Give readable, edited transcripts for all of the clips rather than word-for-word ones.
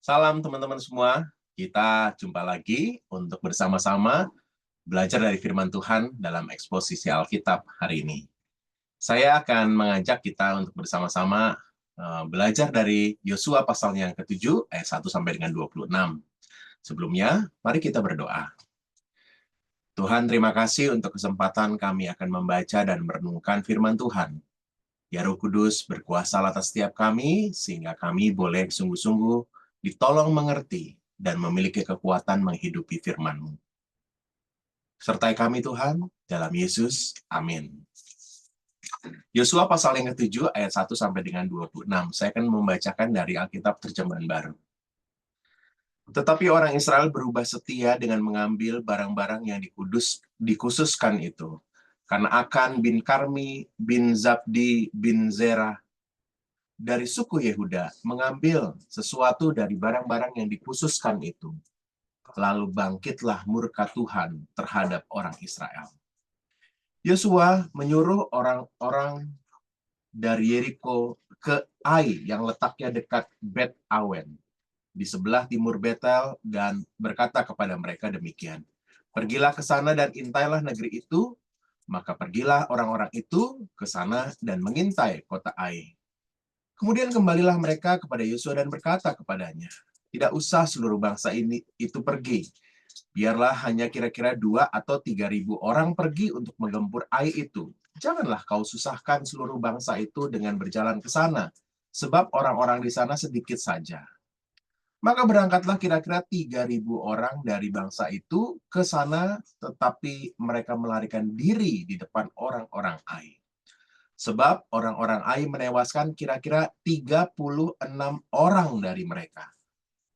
Salam teman-teman semua, kita jumpa lagi untuk bersama-sama belajar dari firman Tuhan dalam eksposisi Alkitab hari ini. Saya akan mengajak kita untuk bersama-sama belajar dari Yosua pasal yang ke-7 ayat 1 sampai dengan 26. Sebelumnya, mari kita berdoa. Tuhan, terima kasih untuk kesempatan kami akan membaca dan merenungkan firman Tuhan. Ya Roh Kudus, berkuasa atas setiap kami, sehingga kami boleh sungguh-sungguh ditolong mengerti dan memiliki kekuatan menghidupi firman-Mu. Sertai kami Tuhan, dalam Yesus, amin. Yosua pasal yang ke-7 ayat 1 sampai dengan 26. Saya akan membacakan dari Alkitab terjemahan baru. Tetapi orang Israel berubah setia dengan mengambil barang-barang yang dikhususkan itu. Karena Akan bin Karmi bin Zabdi bin Zerah dari suku Yehuda mengambil sesuatu dari barang-barang yang dikhususkan itu. Lalu bangkitlah murka Tuhan terhadap orang Israel. Yosua menyuruh orang-orang dari Yeriko ke Ai yang letaknya dekat Bet Awen di sebelah timur Betel dan berkata kepada mereka demikian, pergilah ke sana dan intailah negeri itu. Maka pergilah orang-orang itu ke sana dan mengintai kota Ai. Kemudian kembalilah mereka kepada Yosua dan berkata kepadanya, tidak usah seluruh bangsa ini itu pergi. Biarlah hanya kira-kira 2 atau 3.000 orang pergi untuk menggempur Ai itu. Janganlah kau susahkan seluruh bangsa itu dengan berjalan ke sana, sebab orang-orang di sana sedikit saja. Maka berangkatlah kira-kira 3.000 orang dari bangsa itu ke sana, tetapi mereka melarikan diri di depan orang-orang Ai. Sebab orang-orang Ai menewaskan kira-kira 36 orang dari mereka.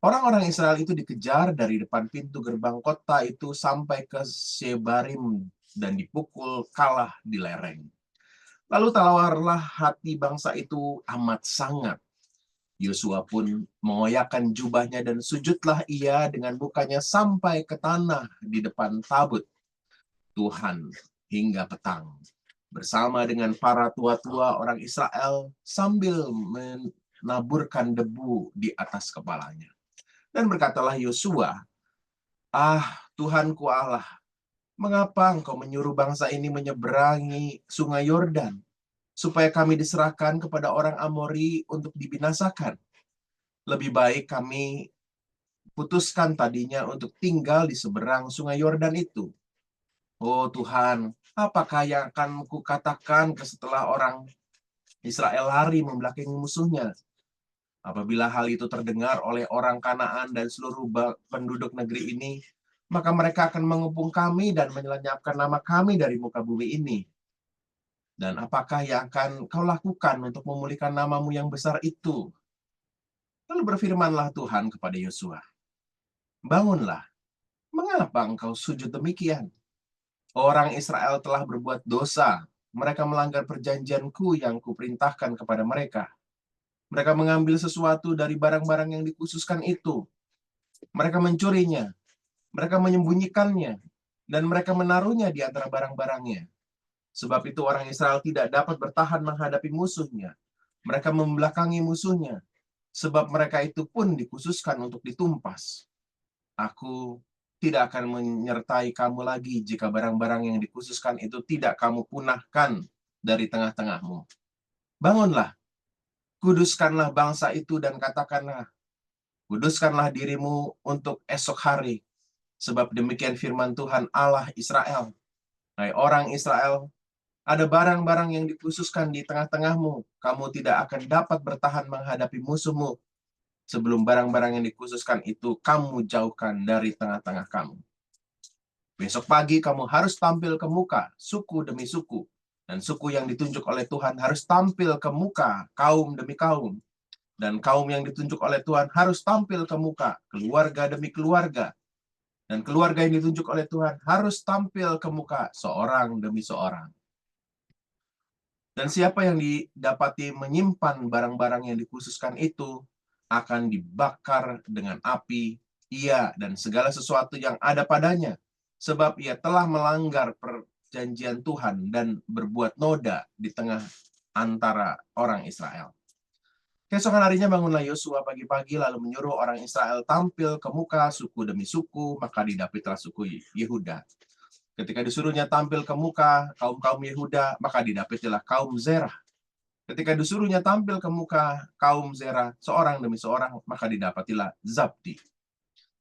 Orang-orang Israel itu dikejar dari depan pintu gerbang kota itu sampai ke Shebarim dan dipukul kalah di lereng. Lalu tawarlah hati bangsa itu amat sangat. Yosua pun mengoyakkan jubahnya dan sujudlah ia dengan mukanya sampai ke tanah di depan tabut Tuhan hingga petang, bersama dengan para tua-tua orang Israel sambil menaburkan debu di atas kepalanya. Dan berkatalah Yosua, Tuhanku Allah, mengapa engkau menyuruh bangsa ini menyeberangi sungai Yordan, supaya kami diserahkan kepada orang Amori untuk dibinasakan? Lebih baik kami putuskan tadinya untuk tinggal di seberang sungai Yordan itu. Oh Tuhan, apakah yang akan kukatakan setelah orang Israel lari membelakangi musuhnya? Apabila hal itu terdengar oleh orang Kanaan dan seluruh penduduk negeri ini, maka mereka akan mengepung kami dan menyelenyapkan nama kami dari muka bumi ini. Dan apakah yang akan kau lakukan untuk memulihkan namamu yang besar itu? Lalu berfirmanlah Tuhan kepada Yosua, bangunlah, mengapa engkau sujud demikian? Orang Israel telah berbuat dosa, mereka melanggar perjanjianku yang kuperintahkan kepada mereka. Mereka mengambil sesuatu dari barang-barang yang dikhususkan itu. Mereka mencurinya, mereka menyembunyikannya, dan mereka menaruhnya di antara barang-barangnya. Sebab itu orang Israel tidak dapat bertahan menghadapi musuhnya. Mereka membelakangi musuhnya, sebab mereka itu pun dikhususkan untuk ditumpas. Aku tidak akan menyertai kamu lagi jika barang-barang yang dikhususkan itu tidak kamu punahkan dari tengah-tengahmu. Bangunlah, kuduskanlah bangsa itu dan katakanlah, kuduskanlah dirimu untuk esok hari, sebab demikian firman Tuhan Allah Israel. Hai orang Israel, ada barang-barang yang dikhususkan di tengah-tengahmu. Kamu tidak akan dapat bertahan menghadapi musuhmu sebelum barang-barang yang dikhususkan itu kamu jauhkan dari tengah-tengah kamu. Besok pagi kamu harus tampil ke muka, suku demi suku. Dan suku yang ditunjuk oleh Tuhan harus tampil ke muka, kaum demi kaum. Dan kaum yang ditunjuk oleh Tuhan harus tampil ke muka, keluarga demi keluarga. Dan keluarga yang ditunjuk oleh Tuhan harus tampil ke muka, seorang demi seorang. Dan siapa yang didapati menyimpan barang-barang yang dikhususkan itu akan dibakar dengan api, ia dan segala sesuatu yang ada padanya, sebab ia telah melanggar perjanjian Tuhan dan berbuat noda di tengah antara orang Israel. Keesokan harinya bangunlah Yosua pagi-pagi lalu menyuruh orang Israel tampil ke muka suku demi suku, maka didapatlah suku Yehuda. Ketika disuruhnya tampil ke muka kaum-kaum Yehuda, maka didapatilah kaum Zerah. Ketika disuruhnya tampil ke muka kaum Zerah seorang demi seorang, maka didapatilah Zabdi.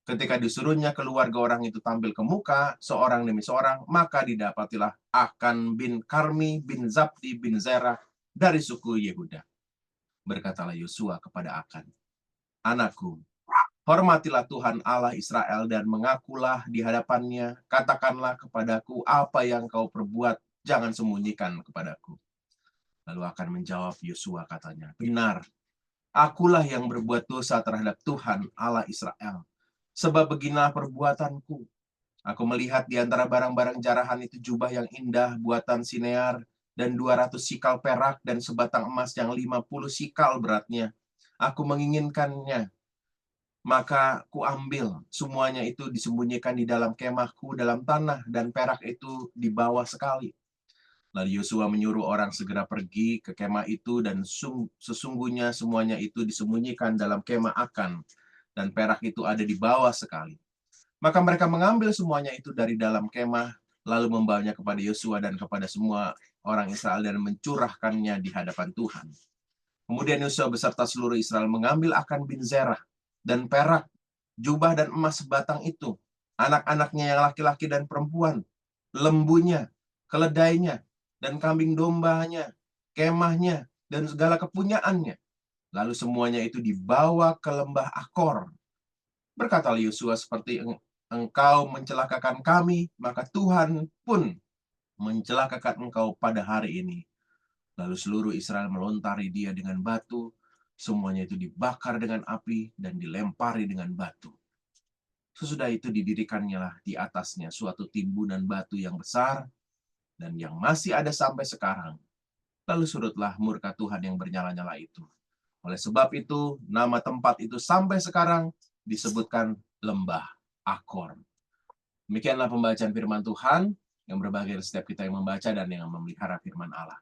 Ketika disuruhnya keluarga orang itu tampil ke muka seorang demi seorang, maka didapatilah Akan bin Karmi bin Zabdi bin Zerah dari suku Yehuda. Berkatalah Yosua kepada Akan, "Anakku, hormatilah Tuhan Allah Israel dan mengakulah di hadapannya. Katakanlah kepadaku apa yang kau perbuat, jangan sembunyikan kepadaku." Lalu Akan menjawab Yosua katanya, "Benar, akulah yang berbuat dosa terhadap Tuhan Allah Israel. Sebab beginilah perbuatanku. Aku melihat di antara barang-barang jarahan itu jubah yang indah buatan Sinear dan 200 sikal perak dan sebatang emas yang 50 sikal beratnya. Aku menginginkannya, maka kuambil. Semuanya itu disembunyikan di dalam kemahku dalam tanah, dan perak itu di bawah sekali." Lalu Yosua menyuruh orang segera pergi ke kemah itu, dan sesungguhnya semuanya itu disembunyikan dalam kemah Akan, dan perak itu ada di bawah sekali. Maka mereka mengambil semuanya itu dari dalam kemah, lalu membawanya kepada Yosua dan kepada semua orang Israel dan mencurahkannya di hadapan Tuhan. Kemudian Yosua beserta seluruh Israel mengambil Akan bin Zerah dan perak, jubah dan emas sebatang itu, anak-anaknya yang laki-laki dan perempuan, lembunya, keledainya, dan kambing dombanya, kemahnya, dan segala kepunyaannya. Lalu semuanya itu dibawa ke lembah Akor. Berkatalah Yosua, "Seperti engkau mencelakakan kami, maka Tuhan pun mencelakakan engkau pada hari ini." Lalu seluruh Israel melontari dia dengan batu, semuanya itu dibakar dengan api dan dilempari dengan batu. Sesudah itu didirikannya di atasnya suatu timbunan batu yang besar dan yang masih ada sampai sekarang. Lalu surutlah murka Tuhan yang bernyala-nyala itu. Oleh sebab itu, nama tempat itu sampai sekarang disebutkan Lembah Akor. Demikianlah pembacaan firman Tuhan yang berbahagia setiap kita yang membaca dan yang memelihara firman Allah.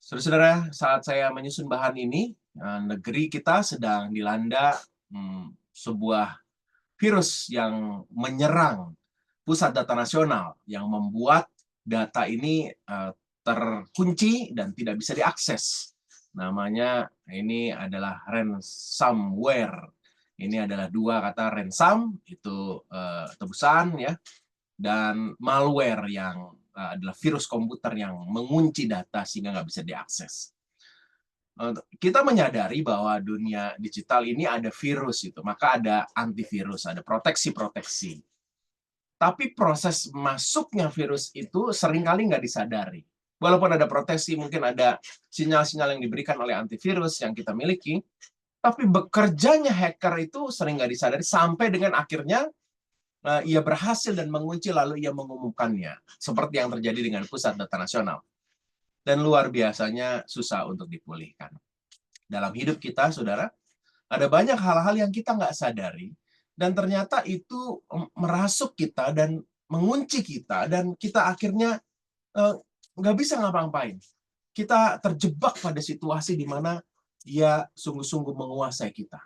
Saudara-saudara, saat saya menyusun bahan ini, negeri kita sedang dilanda sebuah virus yang menyerang pusat data nasional, yang membuat data ini terkunci dan tidak bisa diakses. Namanya ini adalah ransomware. Ini adalah dua kata, ransom itu tebusan ya, dan malware yang adalah virus komputer yang mengunci data sehingga nggak bisa diakses. Kita menyadari bahwa dunia digital ini ada virus itu, maka ada antivirus, ada proteksi-proteksi. Tapi proses masuknya virus itu seringkali nggak disadari. Walaupun ada proteksi, mungkin ada sinyal-sinyal yang diberikan oleh antivirus yang kita miliki, tapi bekerjanya hacker itu sering nggak disadari sampai dengan akhirnya ia berhasil dan mengunci lalu ia mengumumkannya. Seperti yang terjadi dengan pusat data nasional. Dan luar biasanya susah untuk dipulihkan. Dalam hidup kita, saudara, ada banyak hal-hal yang kita nggak sadari, dan ternyata itu merasuk kita dan mengunci kita, dan kita akhirnya nggak bisa ngapa-ngapain. Kita terjebak pada situasi di mana ia sungguh-sungguh menguasai kita.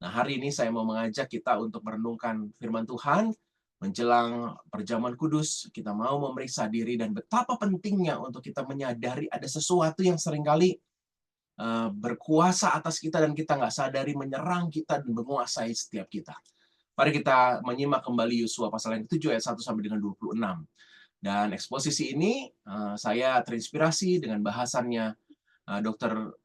Nah, hari ini saya mau mengajak kita untuk merenungkan firman Tuhan menjelang perjamuan kudus. Kita mau memeriksa diri dan betapa pentingnya untuk kita menyadari ada sesuatu yang seringkali berkuasa atas kita dan kita nggak sadari menyerang kita dan menguasai setiap kita. Mari kita menyimak kembali Yosua pasal yang 7 ayat 1 sampai dengan 26. Dan eksposisi ini saya terinspirasi dengan bahasannya Dr.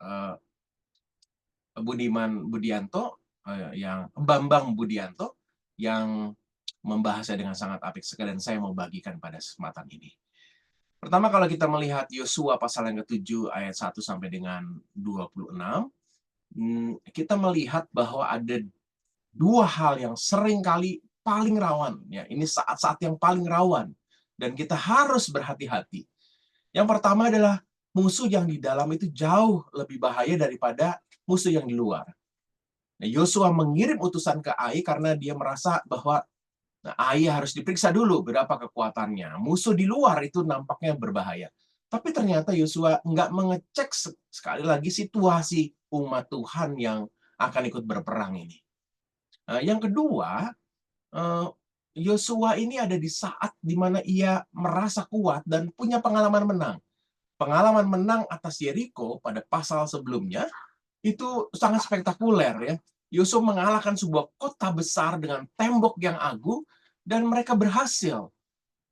Bambang Budianto yang membahasnya dengan sangat apik sekali, dan saya mau bagikan pada kesempatan ini. Pertama, kalau kita melihat Yosua pasal yang ke-7 ayat 1 sampai dengan 26, kita melihat bahwa ada dua hal yang sering kali paling rawan. Ya, ini saat-saat yang paling rawan dan kita harus berhati-hati. Yang pertama adalah musuh yang di dalam itu jauh lebih bahaya daripada musuh yang di luar. Nah, Yosua mengirim utusan ke Ai karena dia merasa bahwa Ai harus diperiksa dulu berapa kekuatannya. Musuh di luar itu nampaknya berbahaya. Tapi ternyata Yosua nggak mengecek sekali lagi situasi umat Tuhan yang akan ikut berperang ini. Yang kedua, Yosua ini ada di saat di mana ia merasa kuat dan punya pengalaman menang. Pengalaman menang atas Yeriko pada pasal sebelumnya itu sangat spektakuler ya. Yosua mengalahkan sebuah kota besar dengan tembok yang agung dan mereka berhasil.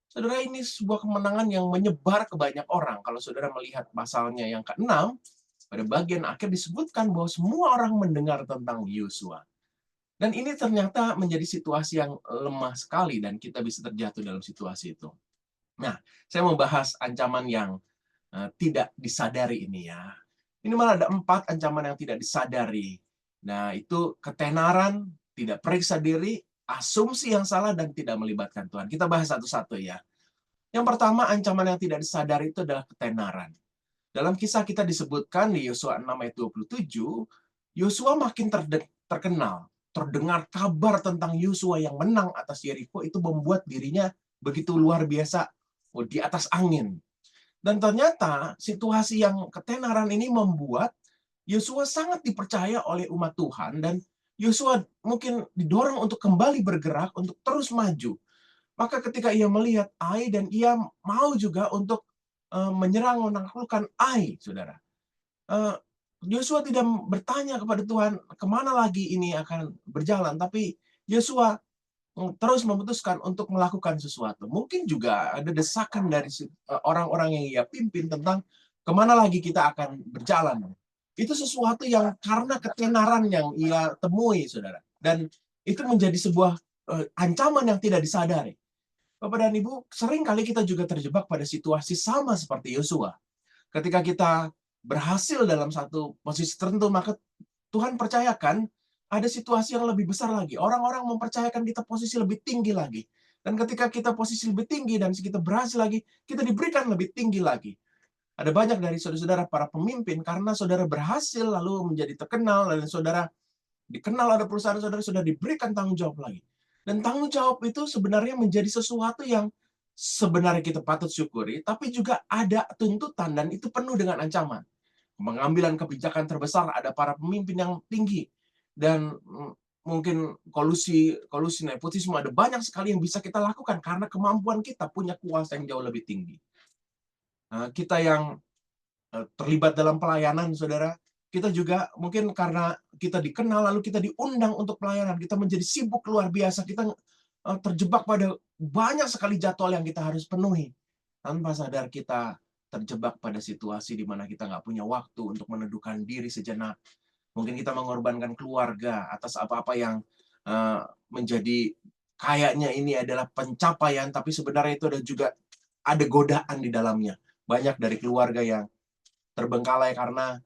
Saudara, ini sebuah kemenangan yang menyebar ke banyak orang. Kalau saudara melihat pasalnya yang ke-6, pada bagian akhir disebutkan bahwa semua orang mendengar tentang Yosua. Dan ini ternyata menjadi situasi yang lemah sekali dan kita bisa terjatuh dalam situasi itu. Nah, saya mau bahas ancaman yang tidak disadari ini ya. Ini malah ada 4 ancaman yang tidak disadari. Nah, itu ketenaran, tidak periksa diri, asumsi yang salah, dan tidak melibatkan Tuhan. Kita bahas satu-satu ya. Yang pertama, ancaman yang tidak disadari itu adalah ketenaran. Dalam kisah kita disebutkan di Yosua 6 ayat 27, Yosua makin terkenal. Terdengar kabar tentang Yosua yang menang atas Yeriko itu membuat dirinya begitu luar biasa di atas angin. Dan ternyata situasi yang ketenaran ini membuat Yosua sangat dipercaya oleh umat Tuhan dan Yosua mungkin didorong untuk kembali bergerak untuk terus maju. Maka ketika ia melihat Ai dan ia mau juga untuk menyerang menaklukkan Ai, saudara. Yosua tidak bertanya kepada Tuhan kemana lagi ini akan berjalan, tapi Yosua terus memutuskan untuk melakukan sesuatu. Mungkin juga ada desakan dari orang-orang yang ia pimpin tentang kemana lagi kita akan berjalan. Itu sesuatu yang karena ketenaran yang ia temui, saudara. Dan itu menjadi sebuah ancaman yang tidak disadari. Bapak dan Ibu, sering kali kita juga terjebak pada situasi sama seperti Yosua. Ketika kita berhasil dalam satu posisi tertentu, maka Tuhan percayakan ada situasi yang lebih besar lagi. Orang-orang mempercayakan kita posisi lebih tinggi lagi. Dan ketika kita posisi lebih tinggi dan kita berhasil lagi, kita diberikan lebih tinggi lagi. Ada banyak dari saudara-saudara para pemimpin, karena saudara berhasil lalu menjadi terkenal, dan saudara dikenal ada perusahaan saudara, sudah diberikan tanggung jawab lagi. Dan tanggung jawab itu sebenarnya menjadi sesuatu yang sebenarnya kita patut syukuri, tapi juga ada tuntutan dan itu penuh dengan ancaman. Pengambilan kebijakan terbesar ada para pemimpin yang tinggi dan mungkin kolusi nepotisme, ada banyak sekali yang bisa kita lakukan karena kemampuan kita punya kuasa yang jauh lebih tinggi. Kita yang terlibat dalam pelayanan, saudara, kita juga mungkin karena kita dikenal lalu kita diundang untuk pelayanan, kita menjadi sibuk luar biasa, kita terjebak pada banyak sekali jadwal yang kita harus penuhi. Tanpa sadar kita terjebak pada situasi di mana kita nggak punya waktu untuk meneduhkan diri sejenak. Mungkin kita mengorbankan keluarga atas apa-apa yang menjadi kayaknya ini adalah pencapaian, tapi sebenarnya itu ada godaan di dalamnya. Banyak dari keluarga yang terbengkalai karena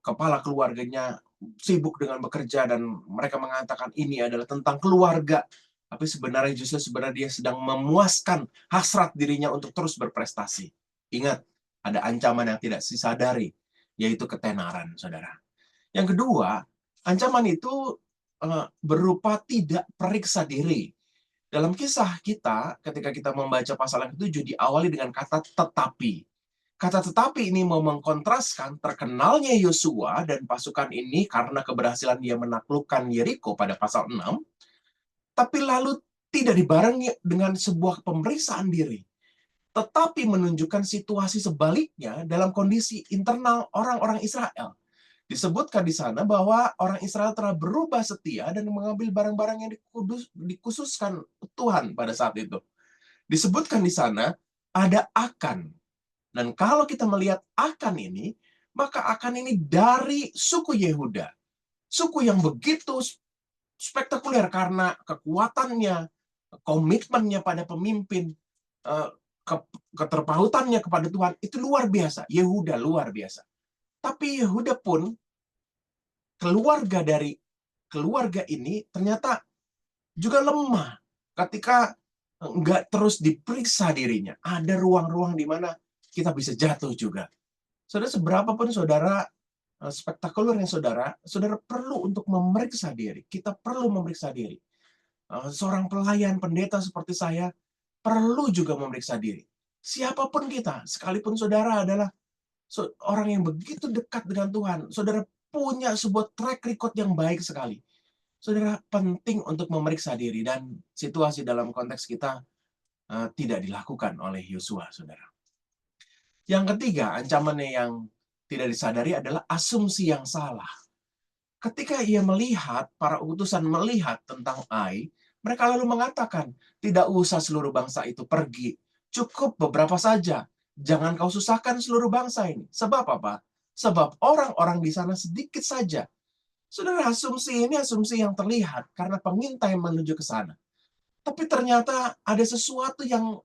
kepala keluarganya sibuk dengan bekerja dan mereka mengatakan ini adalah tentang keluarga. Tapi sebenarnya dia sedang memuaskan hasrat dirinya untuk terus berprestasi. Ingat, ada ancaman yang tidak disadari, yaitu ketenaran, saudara. Yang kedua, ancaman itu berupa tidak periksa diri. Dalam kisah kita, ketika kita membaca pasal yang ke-7, diawali dengan kata tetapi. Kata tetapi ini mau mengkontraskan terkenalnya Yosua dan pasukan ini karena keberhasilan dia menaklukkan Yeriko pada pasal 6, tapi lalu tidak dibarengi dengan sebuah pemeriksaan diri, tetapi menunjukkan situasi sebaliknya dalam kondisi internal orang-orang Israel. Disebutkan di sana bahwa orang Israel telah berubah setia dan mengambil barang-barang yang dikhususkan Tuhan pada saat itu. Disebutkan di sana ada Akan. Dan kalau kita melihat Akan ini, maka Akan ini dari suku Yehuda. Suku yang begitu spektakuler karena kekuatannya, komitmennya pada pemimpin, keterpautannya kepada Tuhan, itu luar biasa. Yehuda luar biasa. Tapi Yehuda pun, keluarga ini ternyata juga lemah ketika nggak terus diperiksa dirinya. Ada ruang-ruang di mana kita bisa jatuh juga. Saudara, seberapa pun saudara spektakulernya saudara perlu untuk memeriksa diri. Kita perlu memeriksa diri. Seorang pelayan pendeta seperti saya perlu juga memeriksa diri. Siapapun kita, sekalipun saudara adalah orang yang begitu dekat dengan Tuhan, saudara punya sebuah track record yang baik sekali. Saudara penting untuk memeriksa diri, dan situasi dalam konteks kita tidak dilakukan oleh Yosua, saudara. Yang ketiga, ancamannya yang tidak disadari adalah asumsi yang salah. Ketika ia melihat, para utusan melihat tentang Ai, mereka lalu mengatakan, tidak usah seluruh bangsa itu pergi, cukup beberapa saja. Jangan kau susahkan seluruh bangsa ini. Sebab apa? Sebab orang-orang di sana sedikit saja. Saudara, asumsi ini asumsi yang terlihat karena pengintai menuju ke sana. Tapi ternyata ada sesuatu yang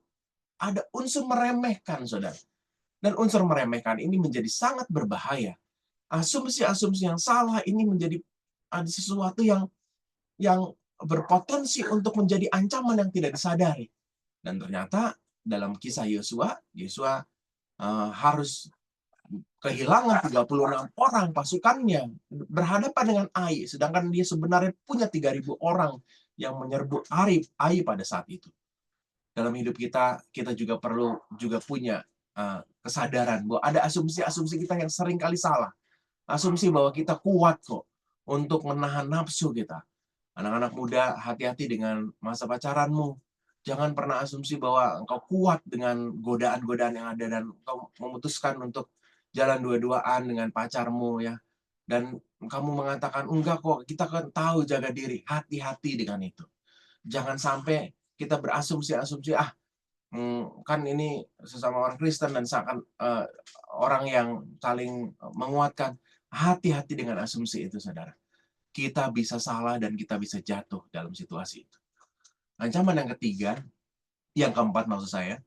ada unsur meremehkan, saudara. Dan unsur meremehkan ini menjadi sangat berbahaya. Asumsi-asumsi yang salah ini menjadi ada sesuatu yang berpotensi untuk menjadi ancaman yang tidak disadari. Dan ternyata dalam kisah Yosua, harus kehilangan 36 orang pasukannya berhadapan dengan Ai, sedangkan dia sebenarnya punya 3.000 orang yang menyerbu Ai pada saat itu. Dalam hidup kita juga perlu punya kesadaran bahwa ada asumsi-asumsi kita yang sering kali salah. Asumsi bahwa kita kuat kok untuk menahan nafsu kita. Anak-anak muda, hati-hati dengan masa pacaranmu. Jangan pernah asumsi bahwa engkau kuat dengan godaan-godaan yang ada dan engkau memutuskan untuk jalan dua-duaan dengan pacarmu, ya. Dan kamu mengatakan, enggak kok, kita kan tahu jaga diri. Hati-hati dengan itu. Jangan sampai kita berasumsi-asumsi, kan ini sesama orang Kristen dan seakan orang yang saling menguatkan. Hati-hati dengan asumsi itu, saudara. Kita bisa salah dan kita bisa jatuh dalam situasi itu. Ancaman yang ketiga, yang keempat maksud saya,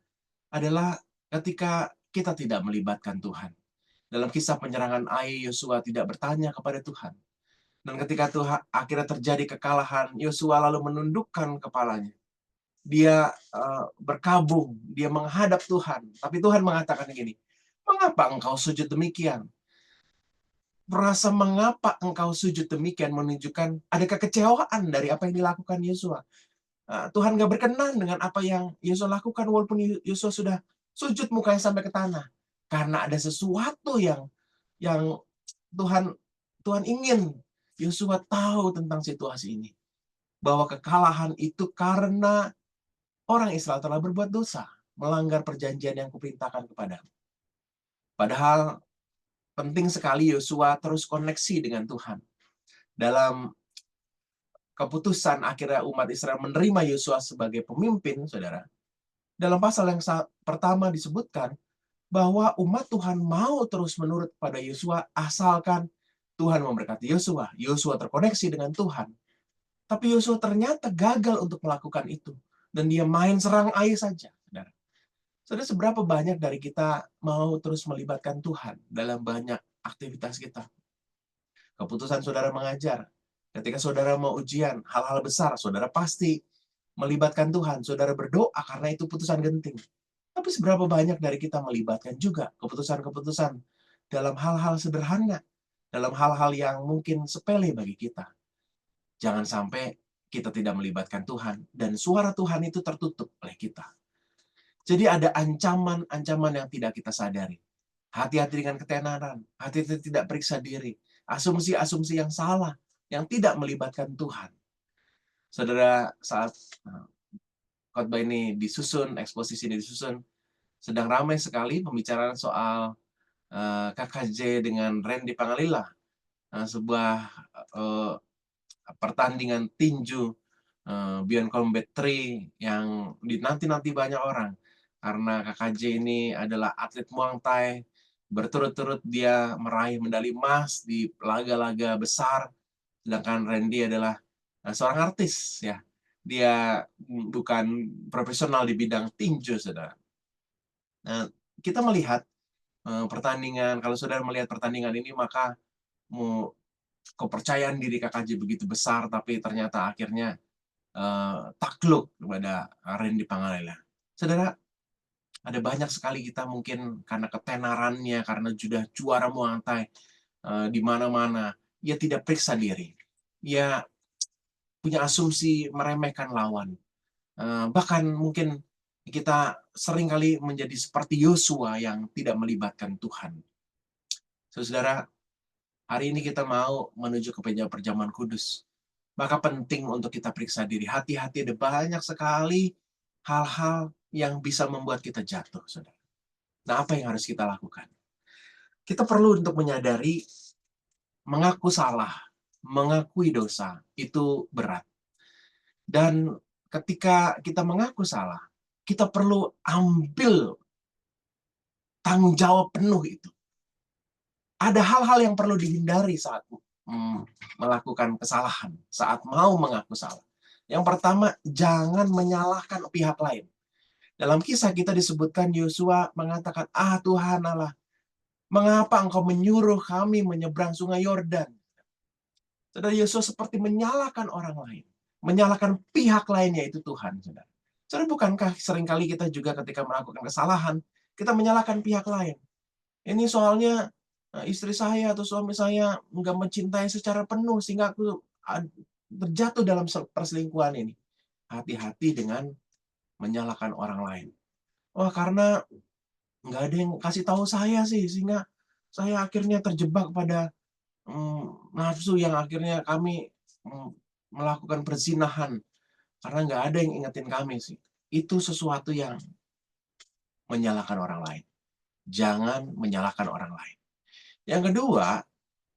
adalah ketika kita tidak melibatkan Tuhan. Dalam kisah penyerangan Ai, Yosua tidak bertanya kepada Tuhan. Dan ketika Tuhan akhirnya terjadi kekalahan, Yosua lalu menundukkan kepalanya. Dia berkabung, dia menghadap Tuhan. Tapi Tuhan mengatakan begini, mengapa engkau sujud demikian? Merasa mengapa engkau sujud demikian menunjukkan ada kekecewaan dari apa yang dilakukan Yosua. Tuhan gak berkenan dengan apa yang Yosua lakukan walaupun Yosua sudah sujud mukanya sampai ke tanah. Karena ada sesuatu yang Tuhan ingin Yosua tahu tentang situasi ini. Bahwa kekalahan itu karena orang Israel telah berbuat dosa, melanggar perjanjian yang kuperintahkan kepadamu. Padahal penting sekali Yosua terus koneksi dengan Tuhan. Dalam keputusan akhirnya umat Israel menerima Yosua sebagai pemimpin, saudara. Dalam pasal yang pertama disebutkan bahwa umat Tuhan mau terus menurut pada Yosua asalkan Tuhan memberkati Yosua. Yosua terkoneksi dengan Tuhan. Tapi Yosua ternyata gagal untuk melakukan itu. Dan dia main serang Ai saja. Saudara, seberapa banyak dari kita mau terus melibatkan Tuhan dalam banyak aktivitas kita? Keputusan saudara mengajar, ketika saudara mau ujian, hal-hal besar, saudara pasti melibatkan Tuhan. Saudara berdoa karena itu putusan genting. Tapi seberapa banyak dari kita melibatkan juga keputusan-keputusan dalam hal-hal sederhana, dalam hal-hal yang mungkin sepele bagi kita. Jangan sampai kita tidak melibatkan Tuhan, dan suara Tuhan itu tertutup oleh kita. Jadi ada ancaman-ancaman yang tidak kita sadari. Hati-hati dengan ketenaran, hati-hati tidak periksa diri, asumsi-asumsi yang salah, yang tidak melibatkan Tuhan. Saudara, saat khotbah ini disusun, eksposisi ini disusun, sedang ramai sekali pembicaraan soal KKJ dengan Randy Pangalila, sebuah pertandingan tinju Beyond Combat 3 yang dinanti-nanti banyak orang. Karena KKJ ini adalah atlet Muay Thai, berturut-turut dia meraih medali emas di laga-laga besar, sedangkan Randy adalah seorang artis, ya. Dia bukan profesional di bidang tinju, saudara. Nah, kita melihat pertandingan, kalau saudara melihat pertandingan ini, maka kepercayaan diri KKJ begitu besar, tapi ternyata akhirnya takluk kepada Randy Pangalila. Saudara, ada banyak sekali kita mungkin karena ketenarannya, karena sudah juara Muay Thai di mana-mana, ia tidak periksa diri. Ia punya asumsi meremehkan lawan. Bahkan mungkin kita seringkali menjadi seperti Yosua yang tidak melibatkan Tuhan. Saudara, hari ini kita mau menuju ke perjamuan kudus. Maka penting untuk kita periksa diri. Hati-hati, ada banyak sekali hal-hal yang bisa membuat kita jatuh, saudara. Nah, apa yang harus kita lakukan? Kita perlu untuk menyadari mengaku salah, mengakui dosa, itu berat. Dan ketika kita mengaku salah, kita perlu ambil tanggung jawab penuh itu. Ada hal-hal yang perlu dihindari saat melakukan kesalahan, saat mau mengaku salah. Yang pertama, jangan menyalahkan pihak lain. Dalam kisah kita disebutkan Yosua mengatakan, Tuhan Allah, mengapa engkau menyuruh kami menyeberang sungai Yordan? Saudara, Yosua seperti menyalahkan orang lain. Menyalahkan pihak lainnya, itu Tuhan. Saudara, bukankah seringkali kita juga ketika melakukan kesalahan, kita menyalahkan pihak lain? Ini soalnya istri saya atau suami saya nggak mencintai secara penuh sehingga aku terjatuh dalam perselingkuhan ini. Hati-hati dengan menyalahkan orang lain. Wah, karena nggak ada yang kasih tahu saya sih, sehingga saya akhirnya terjebak pada nafsu yang akhirnya kami melakukan perzinahan. Karena nggak ada yang ingetin kami sih. Itu sesuatu yang menyalahkan orang lain. Jangan menyalahkan orang lain. Yang kedua,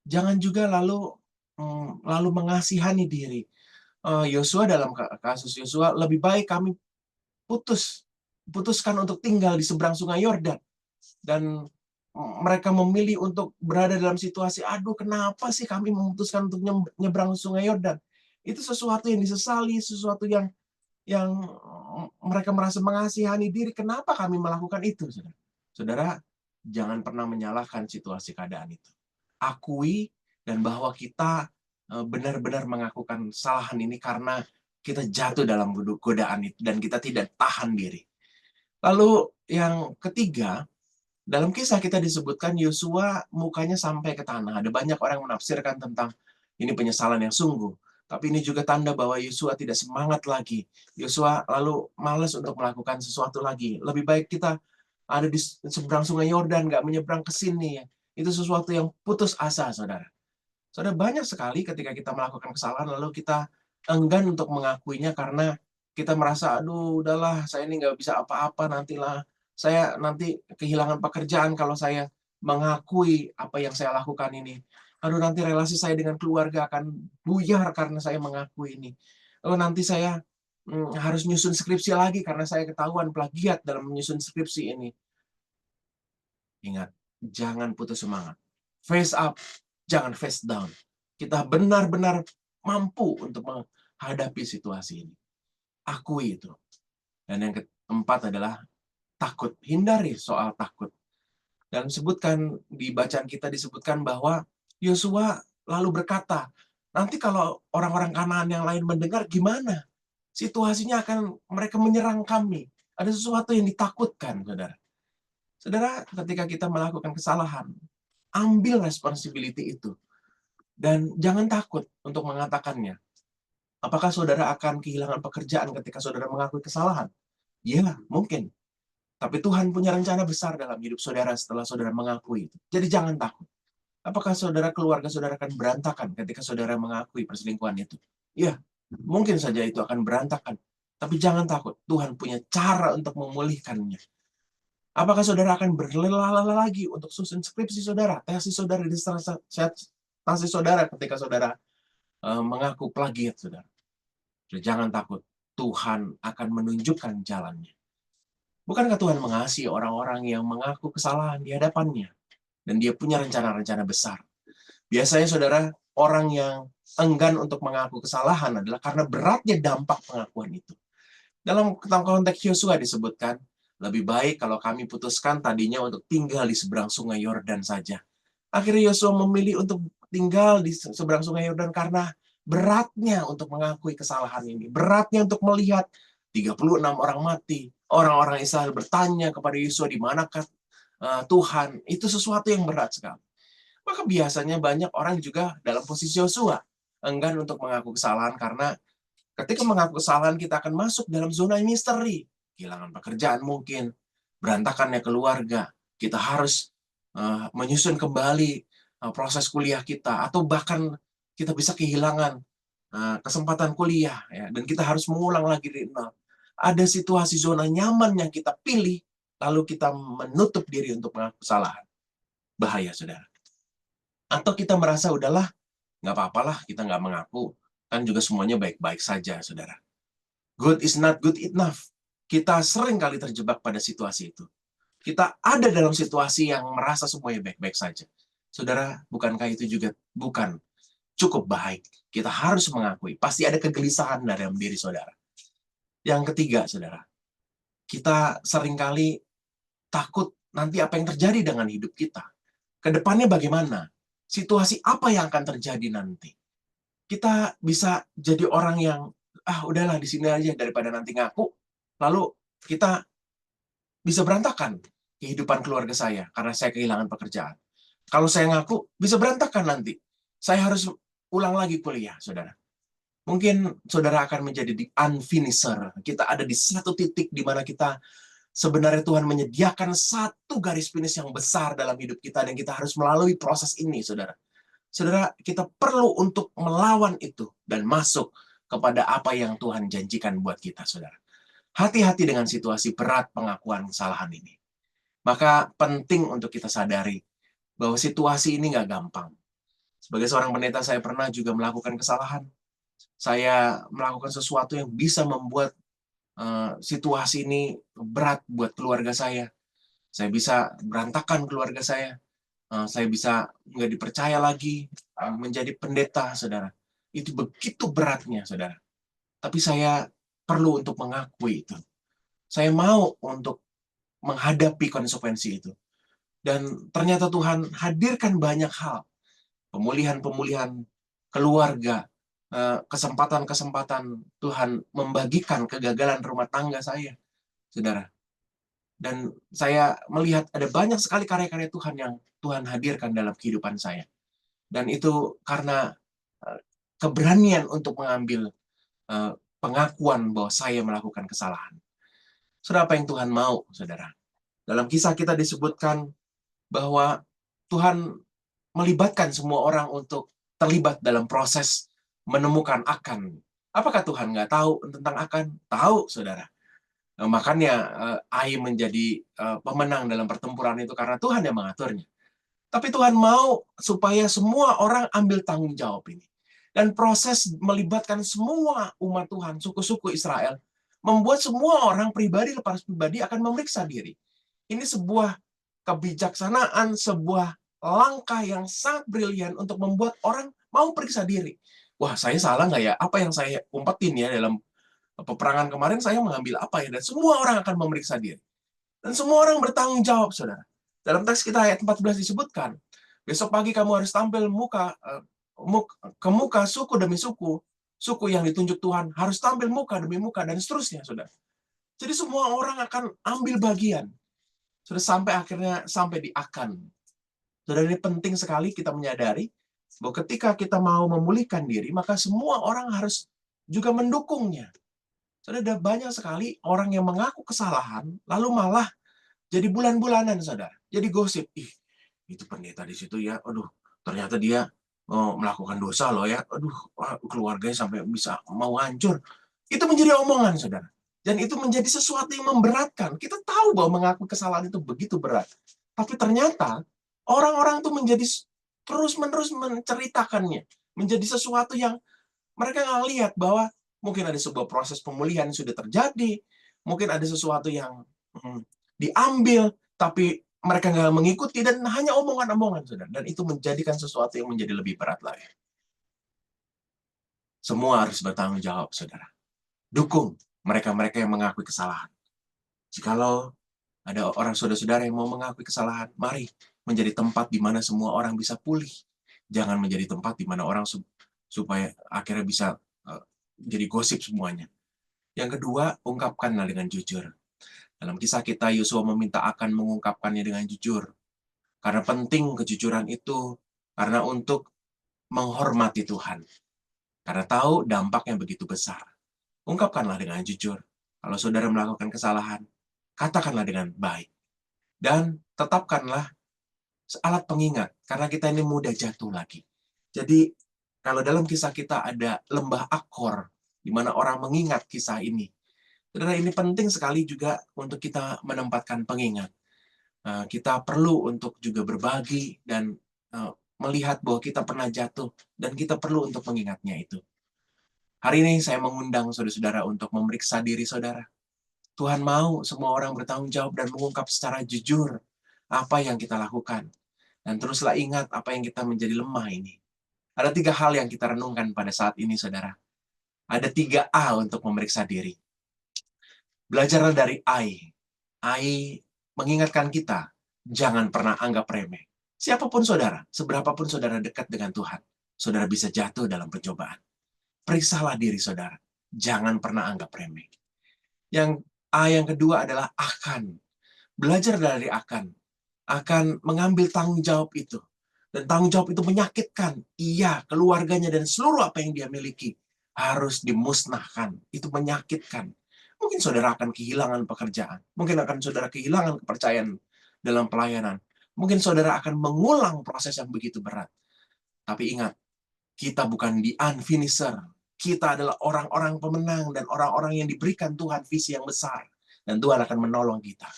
jangan juga lalu mengasihani diri. Yosua, dalam kasus Yosua, lebih baik kami putuskan untuk tinggal di seberang sungai Yordan. Dan mereka memilih untuk berada dalam situasi, aduh kenapa sih kami memutuskan untuk nyebrang sungai Yordan. Itu sesuatu yang disesali, sesuatu yang mereka merasa mengasihani diri. Kenapa kami melakukan itu? Saudara, jangan pernah menyalahkan situasi keadaan itu. Akui dan bahwa kita benar-benar mengakukan kesalahan ini karena kita jatuh dalam godaan itu dan kita tidak tahan diri. Lalu yang ketiga, dalam kisah kita disebutkan Yosua mukanya sampai ke tanah. Ada banyak orang menafsirkan tentang ini penyesalan yang sungguh. Tapi ini juga tanda bahwa Yosua tidak semangat lagi. Yosua lalu malas untuk melakukan sesuatu lagi. Lebih baik kita ada di seberang sungai Yordan, nggak menyeberang ke sini. Itu sesuatu yang putus asa, saudara. Saudara, banyak sekali ketika kita melakukan kesalahan, lalu kita enggan untuk mengakuinya karena kita merasa, aduh, udahlah, saya ini nggak bisa apa-apa, nantilah. Saya nanti kehilangan pekerjaan kalau saya mengakui apa yang saya lakukan ini. Aduh, nanti relasi saya dengan keluarga akan buyar karena saya mengakui ini. Lalu nanti saya harus nyusun skripsi lagi karena saya ketahuan plagiat dalam menyusun skripsi ini. Ingat, jangan putus semangat. Face up, jangan face down. Kita benar-benar mampu untuk menghadapi situasi ini. Akui itu. Dan yang keempat adalah takut. Hindari soal takut. Dan di bacaan kita disebutkan bahwa Yosua lalu berkata, nanti kalau orang-orang Kanaan yang lain mendengar gimana? Situasinya akan mereka menyerang kami. Ada sesuatu yang ditakutkan, saudara. Saudara, ketika kita melakukan kesalahan, ambil responsibility itu. Dan jangan takut untuk mengatakannya. Apakah saudara akan kehilangan pekerjaan ketika saudara mengakui kesalahan? Ya, mungkin. Tapi Tuhan punya rencana besar dalam hidup saudara setelah saudara mengakui itu. Jadi jangan takut. Apakah keluarga saudara akan berantakan ketika saudara mengakui perselingkuhan itu? Ya, mungkin saja itu akan berantakan. Tapi jangan takut. Tuhan punya cara untuk memulihkannya. Apakah saudara akan berlelah-lelah lagi untuk susun skripsi saudara, tesis saudara, disertasi saudara ketika saudara mengaku plagiat, saudara? Jangan takut. Tuhan akan menunjukkan jalannya. Bukankah Tuhan mengasihi orang-orang yang mengaku kesalahan di hadapannya? Dan dia punya rencana-rencana besar. Biasanya, saudara, orang yang enggan untuk mengaku kesalahan adalah karena beratnya dampak pengakuan itu. Dalam konteks Yosua disebutkan, lebih baik kalau kami putuskan tadinya untuk tinggal di seberang sungai Yordan saja. Akhirnya Yosua memilih untuk tinggal di seberang sungai Yordan karena beratnya untuk mengakui kesalahan ini. Beratnya untuk melihat 36 orang mati. Orang-orang Israel bertanya kepada Yosua, di manakah Tuhan? Itu sesuatu yang berat sekali. Maka biasanya banyak orang juga dalam posisi Yosua enggan untuk mengaku kesalahan karena ketika mengaku kesalahan kita akan masuk dalam zona misteri. kehilangan pekerjaan mungkin, berantakannya keluarga, kita harus menyusun kembali proses kuliah kita, atau bahkan kita bisa kehilangan kesempatan kuliah, ya, dan kita harus mengulang lagi dari nol. Ada situasi zona nyaman yang kita pilih, lalu kita menutup diri untuk mengaku kesalahan. Bahaya, saudara. Atau kita merasa, udahlah, nggak apa-apalah, kita nggak mengaku, kan juga semuanya baik-baik saja, saudara. Good is not good enough. Kita sering kali terjebak pada situasi itu. Kita ada dalam situasi yang merasa semuanya baik-baik saja. Saudara, bukankah itu juga bukan cukup baik? Kita harus mengakui, pasti ada kegelisahan dalam diri saudara. Yang ketiga, saudara, kita seringkali takut nanti apa yang terjadi dengan hidup kita. Kedepannya bagaimana? Situasi apa yang akan terjadi nanti? Kita bisa jadi orang yang, udahlah di sini aja daripada nanti ngaku, lalu kita bisa berantakan kehidupan keluarga saya karena saya kehilangan pekerjaan. Kalau saya ngaku, bisa berantakan nanti. Saya harus ulang lagi kuliah, saudara. Mungkin saudara akan menjadi di unfinisher. Kita ada di satu titik di mana kita sebenarnya Tuhan menyediakan satu garis finish yang besar dalam hidup kita, dan kita harus melalui proses ini, saudara. Saudara, kita perlu untuk melawan itu dan masuk kepada apa yang Tuhan janjikan buat kita, saudara. Hati-hati dengan situasi berat pengakuan kesalahan ini. Maka penting untuk kita sadari bahwa situasi ini nggak gampang. Sebagai seorang pendeta, saya pernah juga melakukan kesalahan. Saya melakukan sesuatu yang bisa membuat situasi ini berat buat keluarga saya. Saya bisa berantakan keluarga saya. Saya bisa nggak dipercaya lagi menjadi pendeta, saudara. Itu begitu beratnya, saudara. Tapi saya perlu untuk mengakui itu. Saya mau untuk menghadapi konsekuensi itu. Dan ternyata Tuhan hadirkan banyak hal. Pemulihan-pemulihan keluarga, kesempatan-kesempatan Tuhan membagikan kegagalan rumah tangga saya, saudara. Dan saya melihat ada banyak sekali karya-karya Tuhan yang Tuhan hadirkan dalam kehidupan saya. Dan itu karena keberanian untuk mengambil pengakuan bahwa saya melakukan kesalahan. Saudara, apa yang Tuhan mau, saudara? Dalam kisah kita disebutkan bahwa Tuhan melibatkan semua orang untuk terlibat dalam proses menemukan Akan. Apakah Tuhan nggak tahu tentang Akan? Tahu, saudara. Makanya Ai menjadi pemenang dalam pertempuran itu karena Tuhan yang mengaturnya. Tapi Tuhan mau supaya semua orang ambil tanggung jawab ini. Dan proses melibatkan semua umat Tuhan, suku-suku Israel, membuat semua orang pribadi lepas pribadi akan memeriksa diri. Ini sebuah kebijaksanaan, sebuah langkah yang sangat brilian untuk membuat orang mau periksa diri. Wah, saya salah nggak ya? Apa yang saya umpetin ya dalam peperangan kemarin, saya mengambil apa ya? Dan semua orang akan memeriksa diri. Dan semua orang bertanggung jawab, saudara. Dalam teks kita ayat 14 disebutkan, besok pagi kamu harus tampil ke muka suku demi suku. Suku yang ditunjuk Tuhan harus tampil muka demi muka, dan seterusnya, saudara. Jadi semua orang akan ambil bagian. Sudah sampai akhirnya sampai di Akan. Saudara, ini penting sekali kita menyadari bahwa ketika kita mau memulihkan diri, maka semua orang harus juga mendukungnya. Saudara, ada banyak sekali orang yang mengaku kesalahan, lalu malah jadi bulan-bulanan, saudara. Jadi gosip, itu pendeta di situ ya, aduh, ternyata dia melakukan dosa loh ya, aduh, keluarganya sampai bisa mau hancur. Itu menjadi omongan, saudara. Dan itu menjadi sesuatu yang memberatkan. Kita tahu bahwa mengaku kesalahan itu begitu berat. Tapi ternyata orang-orang itu menjadi terus-menerus menceritakannya. Menjadi sesuatu yang mereka nggak lihat bahwa mungkin ada sebuah proses pemulihan yang sudah terjadi. Mungkin ada sesuatu yang diambil, tapi mereka nggak mengikuti, dan hanya omongan-omongan, saudara. Dan itu menjadikan sesuatu yang menjadi lebih berat lagi. Semua harus bertanggung jawab, saudara. Dukung mereka-mereka yang mengakui kesalahan. Jikalau ada orang saudara-saudara yang mau mengakui kesalahan, mari menjadi tempat di mana semua orang bisa pulih. Jangan menjadi tempat di mana orang supaya akhirnya bisa jadi gosip semuanya. Yang kedua, ungkapkanlah dengan jujur. Dalam kisah kita, Yosua meminta Akan mengungkapkannya dengan jujur. Karena penting kejujuran itu, karena untuk menghormati Tuhan. Karena tahu dampaknya begitu besar. Ungkapkanlah dengan jujur. Kalau saudara melakukan kesalahan, katakanlah dengan baik. Dan tetapkanlah alat pengingat, karena kita ini mudah jatuh lagi. Jadi, kalau dalam kisah kita ada lembah Akor, di mana orang mengingat kisah ini. Saudara, ini penting sekali juga untuk kita menempatkan pengingat. Kita perlu untuk juga berbagi dan melihat bahwa kita pernah jatuh, dan kita perlu untuk mengingatnya itu. Hari ini saya mengundang saudara-saudara untuk memeriksa diri saudara. Tuhan mau semua orang bertanggung jawab dan mengungkap secara jujur apa yang kita lakukan. Dan teruslah ingat apa yang kita menjadi lemah ini. Ada 3 hal yang kita renungkan pada saat ini, saudara. Ada 3 A untuk memeriksa diri. Belajarlah dari Ai. Ai mengingatkan kita, jangan pernah anggap remeh. Siapapun saudara, seberapapun saudara dekat dengan Tuhan, saudara bisa jatuh dalam pencobaan. Periksalah diri saudara. Jangan pernah anggap remeh. Yang A yang kedua adalah akan. Belajar dari akan. Akan mengambil tanggung jawab itu. Dan tanggung jawab itu menyakitkan. Iya, keluarganya dan seluruh apa yang dia miliki harus dimusnahkan. Itu menyakitkan. Mungkin saudara akan kehilangan pekerjaan. Mungkin akan saudara kehilangan kepercayaan dalam pelayanan. Mungkin saudara akan mengulang proses yang begitu berat. Tapi ingat, kita bukan the unfinisher. Kita adalah orang-orang pemenang dan orang-orang yang diberikan Tuhan visi yang besar. Dan Tuhan akan menolong kita.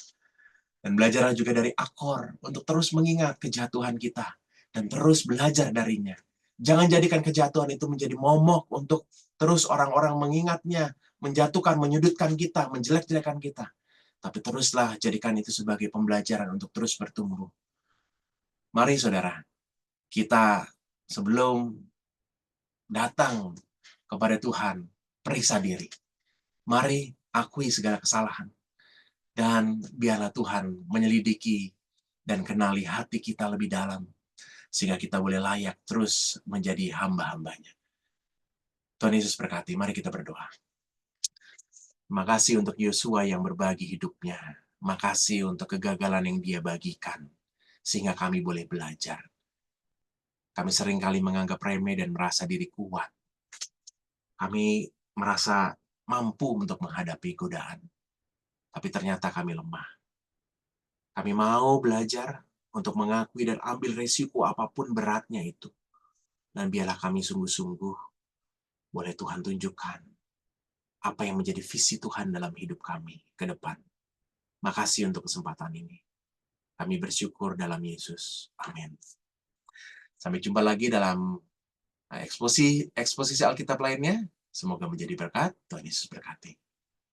Dan belajarlah juga dari Akor untuk terus mengingat kejatuhan kita. Dan terus belajar darinya. Jangan jadikan kejatuhan itu menjadi momok untuk terus orang-orang mengingatnya, menjatuhkan, menyudutkan kita, menjelek-jelekan kita. Tapi teruslah jadikan itu sebagai pembelajaran untuk terus bertumbuh. Mari saudara, kita sebelum datang kepada Tuhan, periksa diri. Mari akui segala kesalahan. Dan biarlah Tuhan menyelidiki dan kenali hati kita lebih dalam. Sehingga kita boleh layak terus menjadi hamba-hambanya. Tuhan Yesus berkati, mari kita berdoa. Terima kasih untuk Yosua yang berbagi hidupnya. Terima kasih untuk kegagalan yang dia bagikan. Sehingga kami boleh belajar. Kami seringkali menganggap remeh dan merasa diri kuat. Kami merasa mampu untuk menghadapi godaan. Tapi ternyata kami lemah. Kami mau belajar untuk mengakui dan ambil resiko apapun beratnya itu. Dan biarlah kami sungguh-sungguh boleh Tuhan tunjukkan apa yang menjadi visi Tuhan dalam hidup kami ke depan. Makasih untuk kesempatan ini. Kami bersyukur dalam Yesus. Amin. Sampai jumpa lagi dalam eksposisi Alkitab lainnya. Semoga menjadi berkat. Tuhan Yesus berkati.